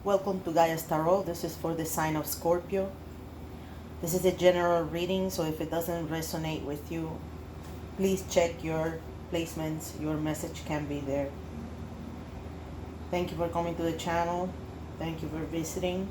Welcome to Gaia Tarot. This is for the sign of Scorpio. This is a general reading, so if it doesn't resonate with you, please check your placements. Your message can be there. Thank you for coming to the channel. Thank you for visiting.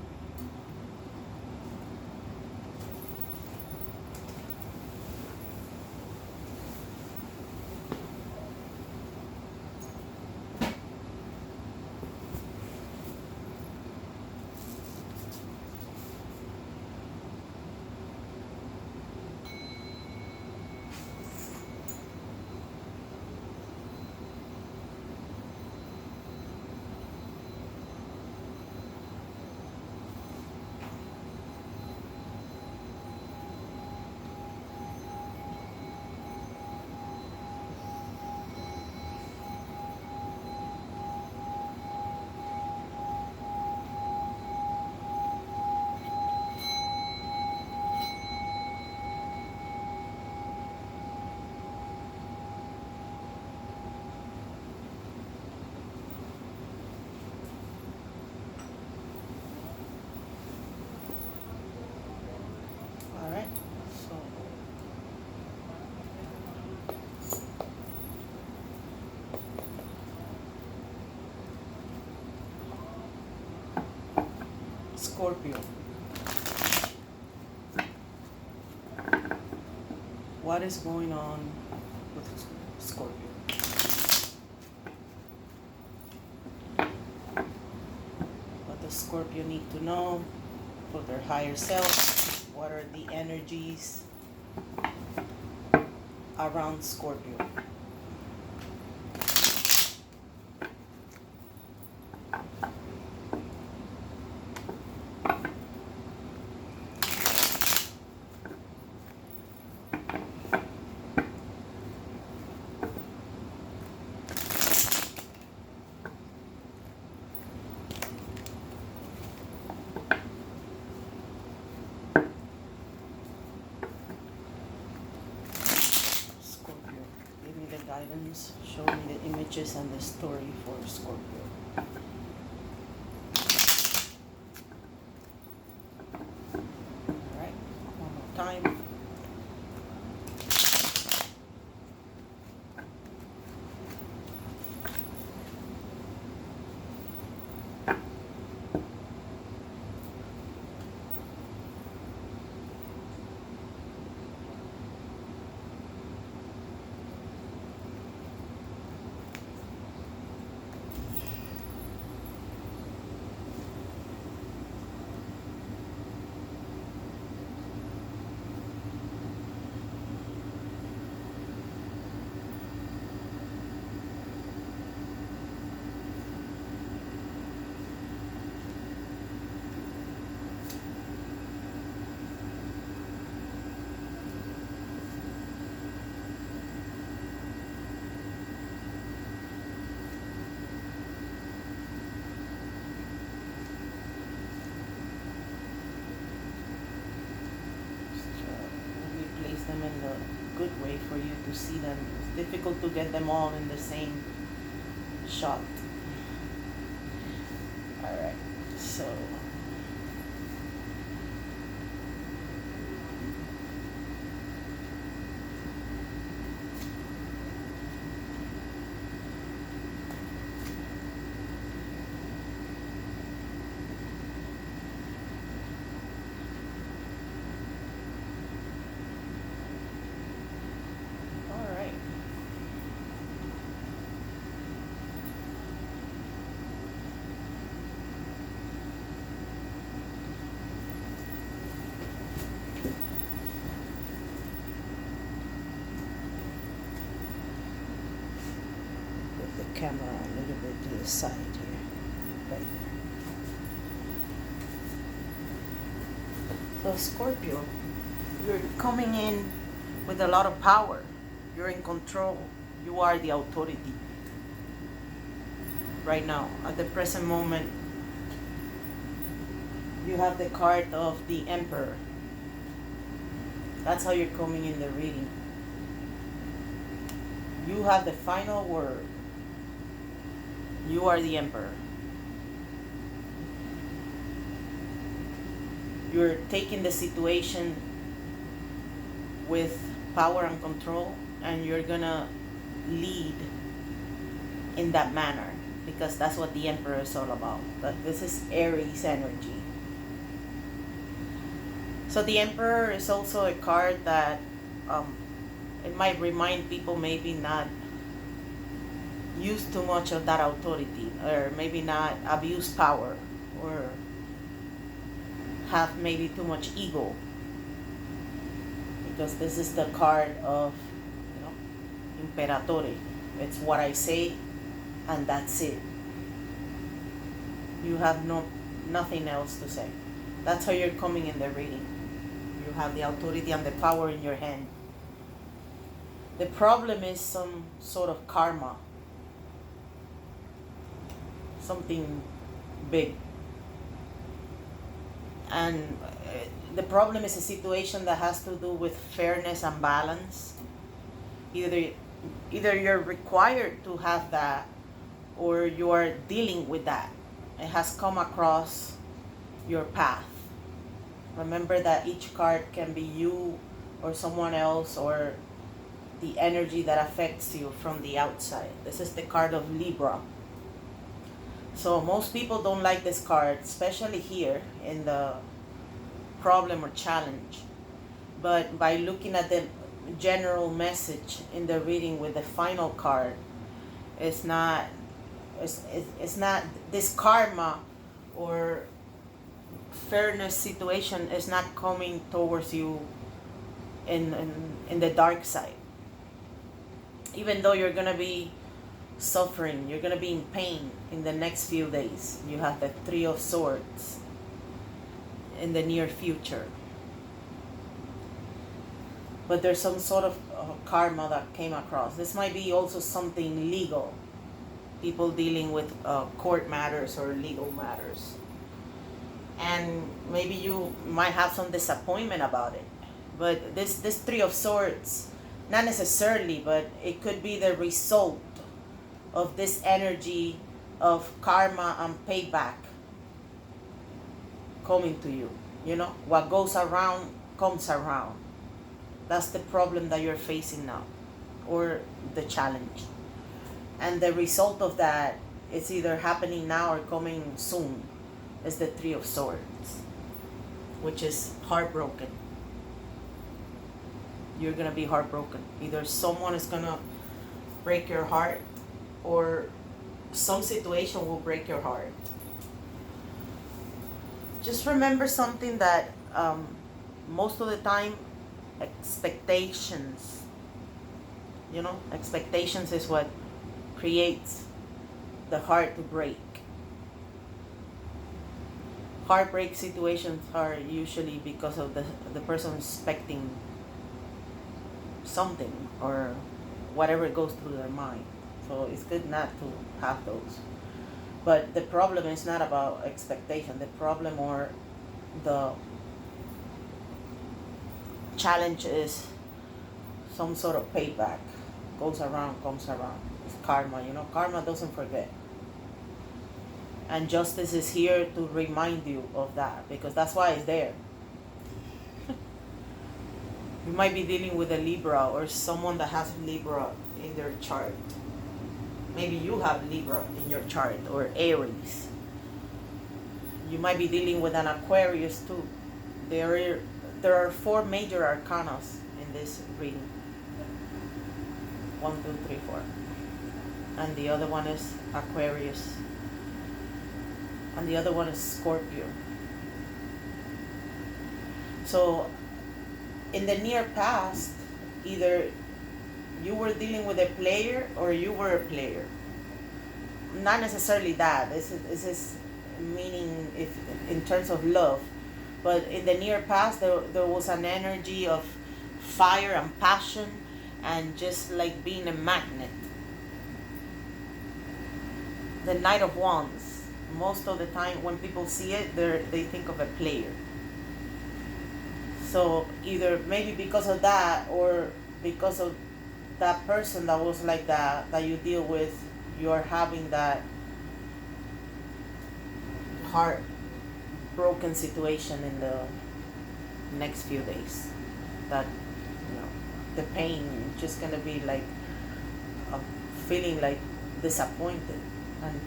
All right. So Scorpio. What is going on with Scorpio? What does Scorpio need to know for their higher self? What are the energies around Scorpio? Scorpio, give me the guidance, show me the images and the story for Scorpio. All right, one more time. Them in the good way for you to see them. It's difficult to get them all in the same shot. All right, so all right. Put the camera a little bit to the side here, right there. So Scorpio, you're coming in with a lot of power. You're in control. You are the authority right now. At the present moment, you have the card of the Emperor. That's how you're coming in the reading. You have the final word. You are the Emperor. You're taking the situation with power and control, and you're gonna lead in that manner, because that's what the Emperor is all about. But this is Aries energy. So the Emperor is also a card that it might remind people maybe not use too much of that authority, or maybe not abuse power, or have maybe too much ego, because this is the card of, you know, Imperatore. It's what I say and that's it. You have nothing else to say. That's how you're coming in the reading. You have the authority and the power in your hand. The problem is some sort of karma, something big. And the problem is a situation that has to do with fairness and balance. Either you're required to have that, or you are dealing with that. It has come across your path. Remember that each card can be you or someone else, or the energy that affects you from the outside. This is the card of Libra. So most people don't like this card, especially here in the problem or challenge. But by looking at the general message in the reading with the final card, it's not this karma or fairness situation is not coming towards you in the dark side. Even though you're gonna be suffering, you're gonna be in pain in the next few days. You have the Three of Swords in the near future. But there's some sort of karma that came across. This might be also something legal. People dealing with court matters or legal matters. And maybe you might have some disappointment about it. But this Three of Swords, not necessarily, but it could be the result of this energy of karma and payback coming to you. You know, what goes around comes around. That's the problem that you're facing now, or the challenge. And the result of that is either happening now or coming soon. Is the Three of Swords, which is heartbroken. You're gonna be heartbroken. Either someone is gonna break your heart, or some situation will break your heart. Just remember something that most of the time, expectations, you know, expectations is what creates the heart to break. Heartbreak situations are usually because of the person expecting something or whatever goes through their mind. So it's good not to have those. But the problem is not about expectation. The problem or the challenge is some sort of payback. Goes around, comes around. It's karma, you know. Karma doesn't forget. And justice is here to remind you of that, because that's why it's there. You might be dealing with a Libra or someone that has Libra in their chart. Maybe you have Libra in your chart, or Aries. You might be dealing with an Aquarius too. There are 4 major arcanas in this reading. 1, 2, 3, 4. And the other one is Aquarius. And the other one is Scorpio. So in the near past, either you were dealing with a player or you were a player. Not necessarily that. This is meaning if in terms of love. But in the near past, there was an energy of fire and passion, and just like being a magnet. The Knight of Wands. Most of the time when people see it, they think of a player. So either maybe because of that, or because of that person that was like that you deal with, you're having that heart broken situation in the next few days. That, the pain just gonna be like feeling like disappointed and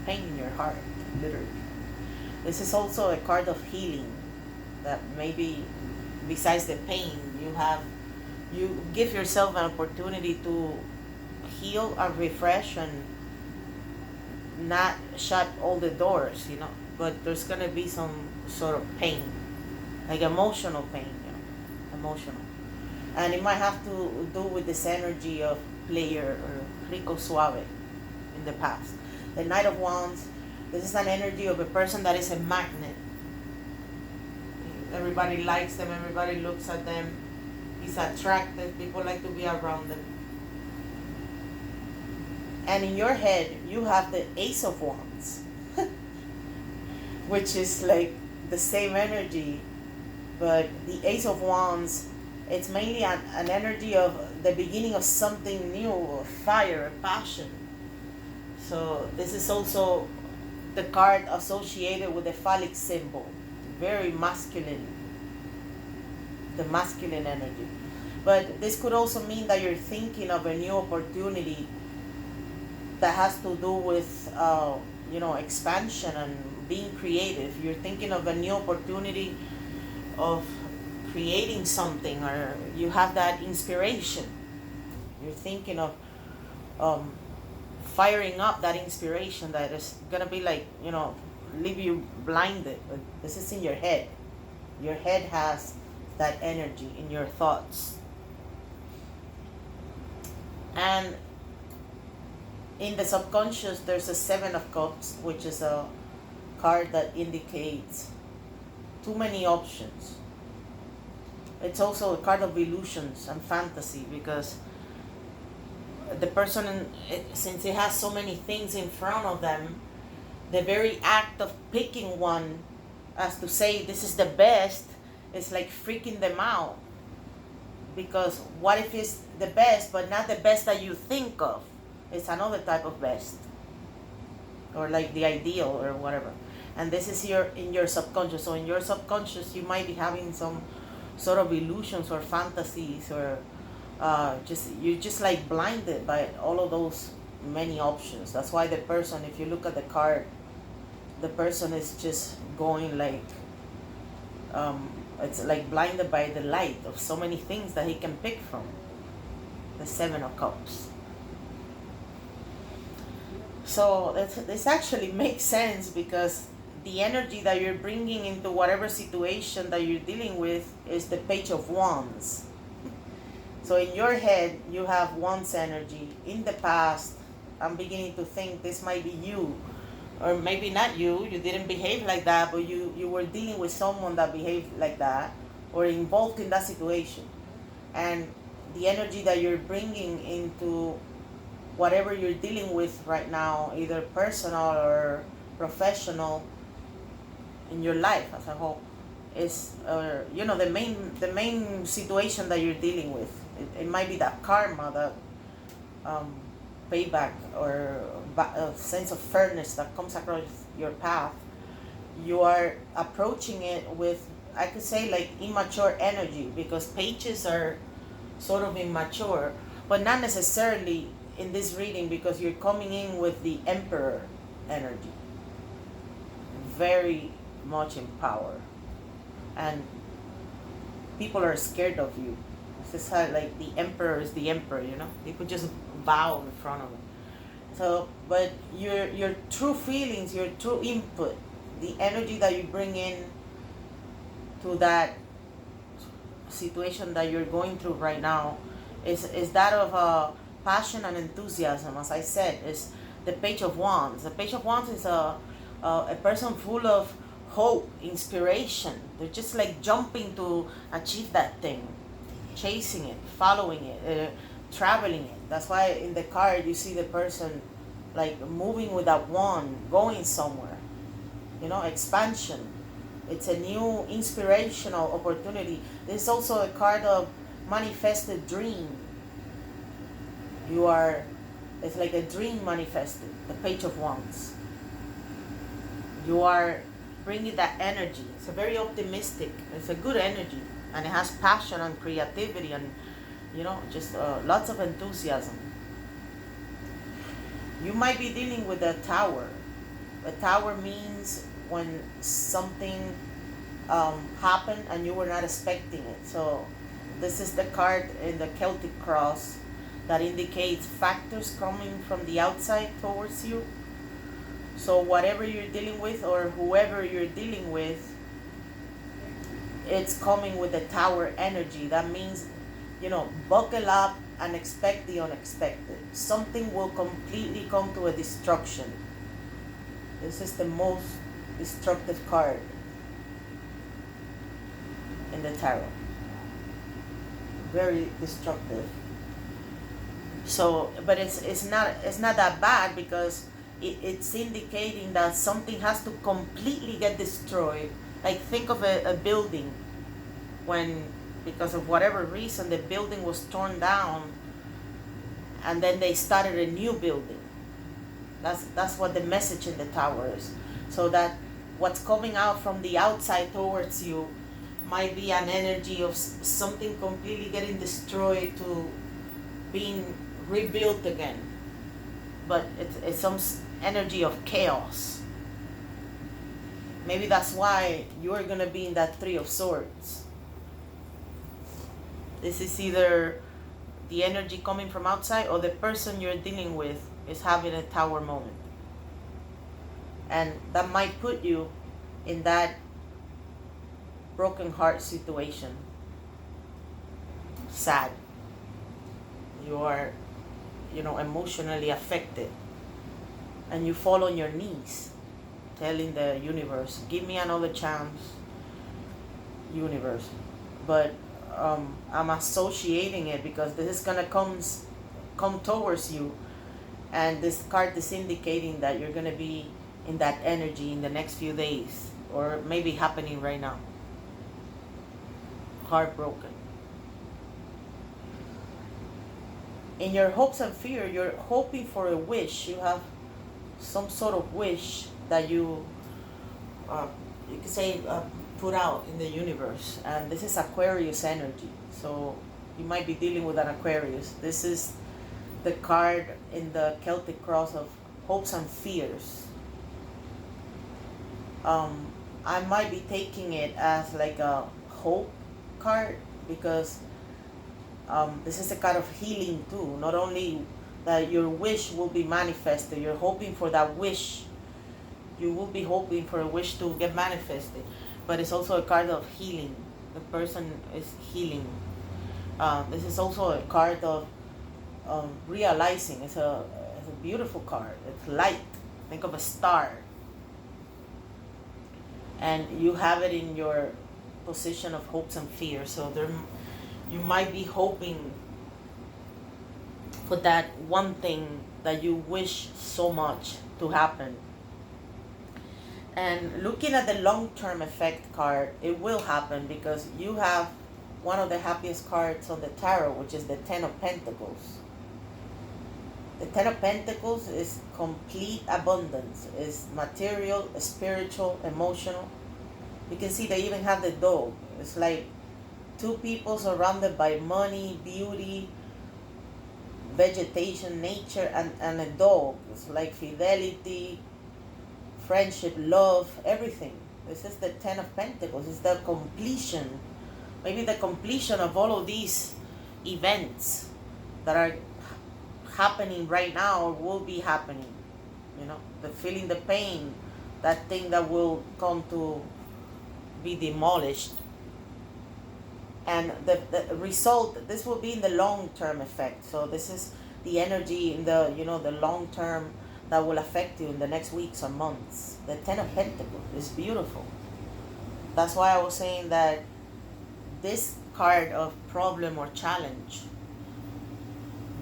pain in your heart, literally. This is also a card of healing, that maybe besides the pain you give yourself an opportunity to heal and refresh and not shut all the doors, but there's gonna be some sort of pain, like emotional pain, emotional. And it might have to do with this energy of player or rico suave in the past. The Knight of Wands, this is an energy of a person that is a magnet. Everybody likes them, everybody looks at them, he's attractive, people like to be around them. And in your head, you have the Ace of Wands, which is like the same energy, but the Ace of Wands, it's mainly an energy of the beginning of something new, of fire, passion. So this is also the card associated with the phallic symbol, very masculine, the masculine energy. But this could also mean that you're thinking of a new opportunity that has to do with, expansion and being creative. You're thinking of a new opportunity of creating something, or you have that inspiration. You're thinking of firing up that inspiration that is gonna be like, leave you blinded. But this is in your head. Your head has that energy in your thoughts. And in the subconscious, there's a Seven of Cups, which is a card that indicates too many options. It's also a card of illusions and fantasy, because the person, since it has so many things in front of them, the very act of picking one as to say this is the best is like freaking them out. Because what if it's the best, but not the best that you think of? It's another type of best, or like the ideal or whatever. And this is in your subconscious. So in your subconscious, you might be having some sort of illusions or fantasies, or you're just like blinded by all of those many options. That's why the person, if you look at the card, the person is just going like, it's like blinded by the light of so many things that he can pick from. The Seven of Cups. So this actually makes sense, because the energy that you're bringing into whatever situation that you're dealing with is the Page of Wands. So in your head, you have Wands energy. In the past, I'm beginning to think this might be you, or maybe not you. You didn't behave like that, but you were dealing with someone that behaved like that, or involved in that situation. And the energy that you're bringing into whatever you're dealing with right now, either personal or professional, in your life as a whole, is the main situation that you're dealing with. It might be that karma, that payback, or a sense of fairness that comes across your path. You are approaching it with, I could say, like immature energy, because pages are sort of immature, but not necessarily in this reading, because you're coming in with the Emperor energy, very much in power, and people are scared of you. This is how, like, the Emperor is the Emperor, people just bow in front of him. So, but your true feelings, your true input, the energy that you bring in to that situation that you're going through right now, is that of passion and enthusiasm. As I said, is the Page of Wands. The Page of Wands is a person full of hope, inspiration. They're just like jumping to achieve that thing, chasing it, following it, traveling it. That's why in the card you see the person like moving with that wand, going somewhere. Expansion. It's a new inspirational opportunity. There's also a card of manifested dream. It's like a dream manifested, the Page of Wands. You are bringing that energy. It's a very optimistic. It's a good energy, and it has passion and creativity, and just lots of enthusiasm. You might be dealing with a tower. A tower means when something happened and you were not expecting it. So this is the card in the Celtic cross that indicates factors coming from the outside towards you. So whatever you're dealing with or whoever you're dealing with, it's coming with the tower energy. That means, buckle up and expect the unexpected. Something will completely come to a destruction. This is the most destructive card in the tarot. Very destructive. So, but it's not that bad, because it's indicating that something has to completely get destroyed. Like, think of a building when, because of whatever reason, the building was torn down, and then they started a new building. That's what the message in the tower is. So that what's coming out from the outside towards you might be an energy of something completely getting destroyed to being rebuilt again. But it's some energy of chaos. Maybe that's why you're going to be in that Three of Swords. This is either the energy coming from outside, or the person you're dealing with is having a tower moment. And that might put you in that broken heart situation. Sad. You are, emotionally affected. And you fall on your knees, telling the universe, give me another chance, universe. But I'm associating it because this is gonna come towards you, and this card is indicating that you're gonna be in that energy in the next few days, or maybe happening right now. Heartbroken. In your hopes and fear, you're hoping for a wish. You have some sort of wish that you could say put out in the universe, and this is Aquarius energy. So you might be dealing with an Aquarius. This is the card in the Celtic cross of hopes and fears. I might be taking it as like a hope card, because this is a kind of healing too. Not only that your wish will be manifested, you're hoping for that wish. You will be hoping for a wish to get manifested, but it's also a card of healing. The person is healing. This is also a card of realizing. It's a beautiful card. It's light. Think of a star. And you have it in your position of hopes and fears. So you might be hoping for that one thing that you wish so much to happen. And looking at the long-term effect card, it will happen, because you have one of the happiest cards on the tarot, which is the Ten of Pentacles. The Ten of Pentacles is complete abundance. It's material, spiritual, emotional. You can see they even have the dog. It's like two people surrounded by money, beauty, vegetation, nature, and a dog. It's like fidelity, friendship, love, everything. This is the Ten of Pentacles. It's the completion. Maybe the completion of all of these events that are happening right now or will be happening. The feeling the pain, that thing that will come to be demolished. And the result, this will be in the long-term effect. So this is the energy in the, the long-term that will affect you in the next weeks or months. The Ten of Pentacles is beautiful. That's why I was saying that this card of problem or challenge,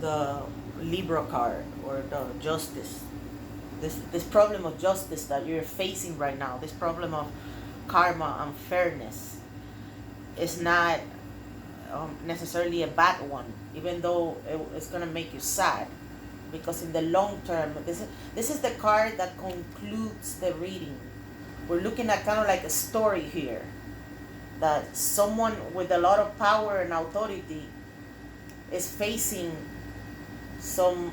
the Libra card, or the Justice, this problem of justice that you're facing right now, this problem of karma and fairness, is not necessarily a bad one, even though it's going to make you sad. Because in the long term, this is the card that concludes the reading. we're looking at kind of like a story here, that someone with a lot of power and authority is facing some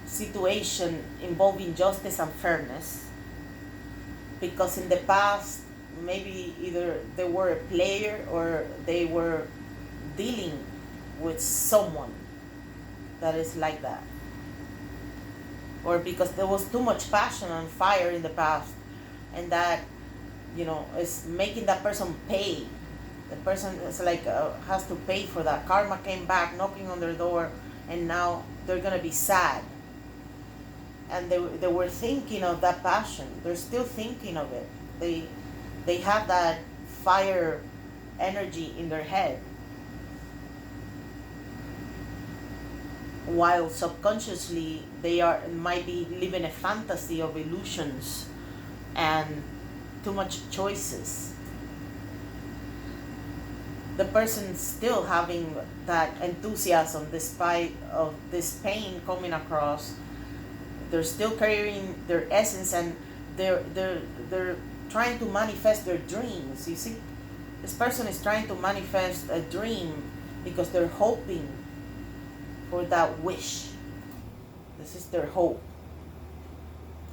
situation involving justice and fairness, because in the past maybe either they were a player or they were dealing with someone that is like that, or because there was too much passion and fire in the past, and that, you know, is making that person pay. The person is like has to pay for that. Karma came back knocking on their door, and now they're gonna be sad. And they were thinking of that passion. They're still thinking of it. They have that fire energy in their head, while subconsciously they might be living a fantasy of illusions and too much choices. The person still having that enthusiasm despite of this pain coming across. They're still carrying their essence, and they're trying to manifest their dreams. You see, this person is trying to manifest a dream because they're hoping for that wish. This is their hope.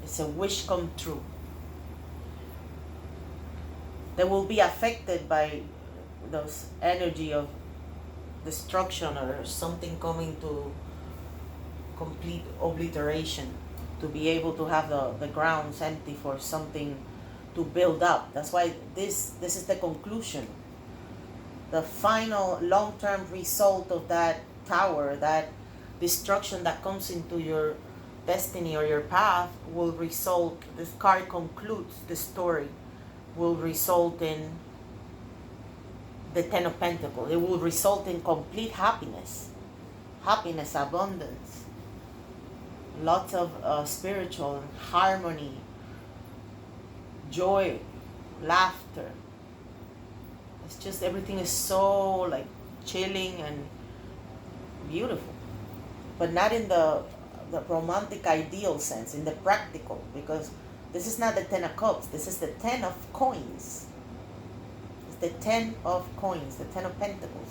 It's a wish come true. They will be affected by those energy of destruction or something coming to complete obliteration, to be able to have the grounds empty for something to build up. That's why this is the conclusion. The final long-term result of that tower, that destruction that comes into your destiny or your path, will result, this card concludes the story, will result in the Ten of Pentacles. It will result in complete happiness, abundance, lots of spiritual harmony, joy, laughter. It's just everything is so like chilling and beautiful, but not in the romantic ideal sense, in the practical, because this is not the Ten of Cups, this is the Ten of Coins. It's the Ten of Coins, the Ten of Pentacles.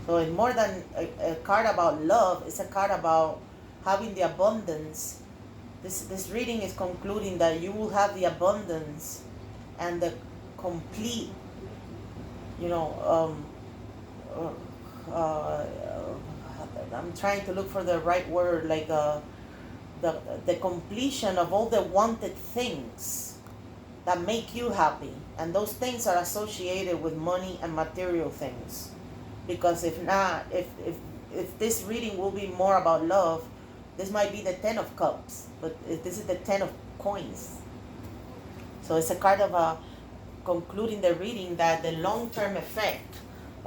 So it's more than a card about love, it's a card about having the abundance. This reading is concluding that you will have the abundance and the complete, you know, I'm trying to look for the right word, like the completion of all the wanted things that make you happy. And those things are associated with money and material things. Because if not, if this reading will be more about love, this might be the Ten of Cups, but this is the Ten of Coins. So it's a card of concluding the reading that the long-term effect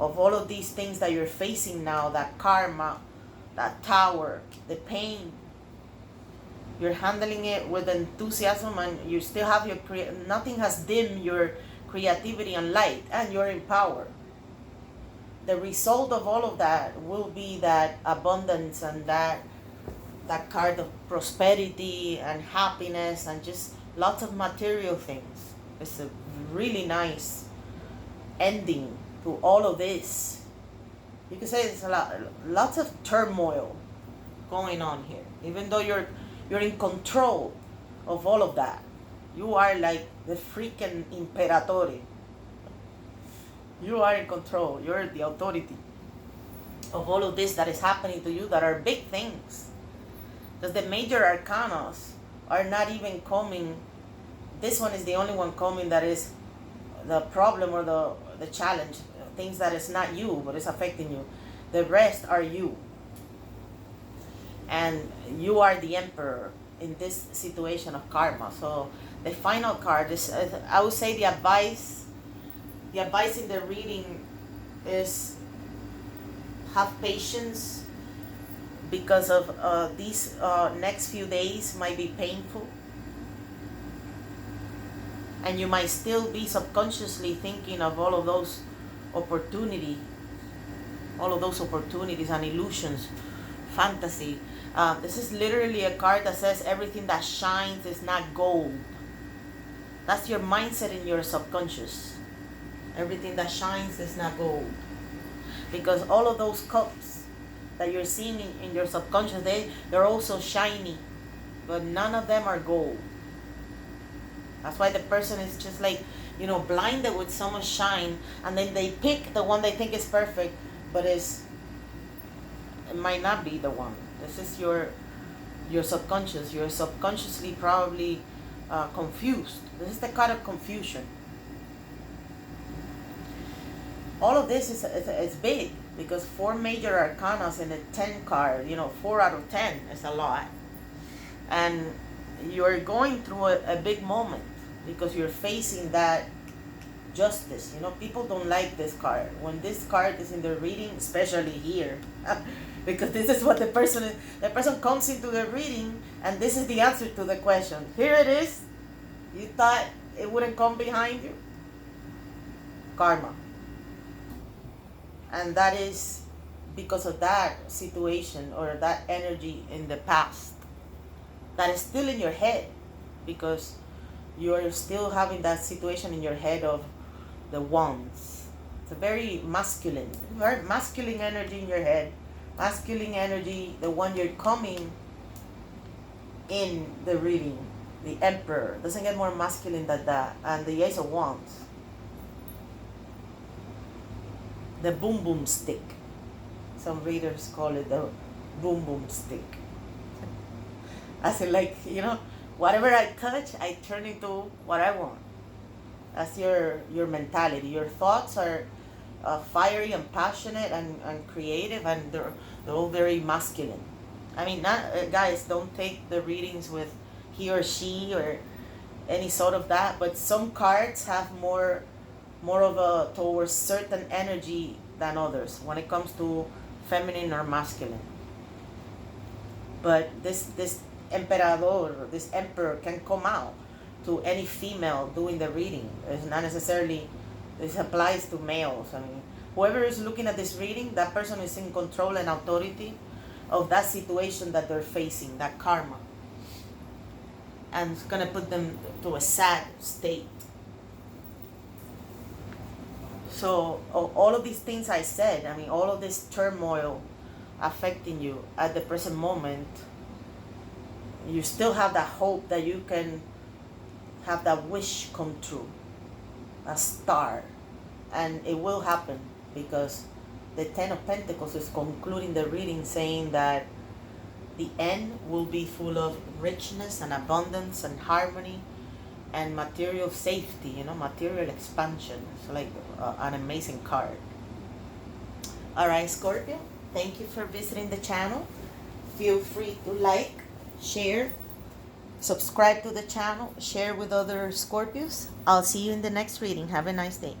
of all of these things that you're facing now, that karma, that tower, the pain, you're handling it with enthusiasm, and you still have your nothing has dimmed your creativity and light, and you're in power. The result of all of that will be that abundance and that card of prosperity and happiness and just lots of material things. It's a really nice ending to all of this. You can say there's lots of turmoil going on here. Even though you're in control of all of that. You are like the freaking imperatore. You are in control. You're the authority of all of this that is happening to you, that are big things. Because the major arcanas are not even coming. This one is the only one coming that is the problem or the challenge. Things that is not you, but it's affecting you. The rest are you. And you are the emperor in this situation of karma. So the final card is, I would say the advice in the reading is have patience, because of these next few days might be painful. And you might still be subconsciously thinking of all of those opportunities and illusions, fantasy. This is literally a card that says everything that shines is not gold. That's your mindset in your subconscious. Everything that shines is not gold. Because all of those cups that you're seeing in your subconscious, they're also shiny. But none of them are gold. That's why the person is just like, blinded with so much shine. And then they pick the one they think is perfect. But it might not be the one. This is your subconscious. You're subconsciously probably confused. This is the kind of confusion. All of this is big, because 4 major arcanas in a 10 card, 4 out of 10 is a lot. And you're going through a big moment, because you're facing that justice. People don't like this card. When this card is in the reading, especially here, because this is what the person comes into the reading, and this is the answer to the question. Here it is. You thought it wouldn't come behind you? Karma. And that is because of that situation or that energy in the past that is still in your head, because you're still having that situation in your head of the wands. It's a very masculine energy in your head. Masculine energy, the one you're coming in the reading. The Emperor. Doesn't get more masculine than that. And the Ace of Wands. The boom boom stick. Some readers call it the boom boom stick. I say, like, whatever I touch, I turn into what I want. That's your mentality. Your thoughts are fiery and passionate and creative, and they're all very masculine. I mean, guys, don't take the readings with he or she or any sort of that, but some cards have more of a towards certain energy than others when it comes to feminine or masculine. But this emperador, this emperor, can come out to any female doing the reading. It's not necessarily, this applies to males. I mean, whoever is looking at this reading, that person is in control and authority of that situation that they're facing, that karma. And it's going to put them to a sad state. So all of these things I said, I mean, all of this turmoil affecting you at the present moment, you still have that hope that you can have that wish come true, a star. And it will happen, because the 10 of Pentacles is concluding the reading saying that the end will be full of richness and abundance and harmony and material safety, material expansion. It's like an amazing card. All right, Scorpio, thank you for visiting the channel. Feel free to like, share, subscribe to the channel, share with other Scorpios. I'll see you in the next reading. Have a nice day.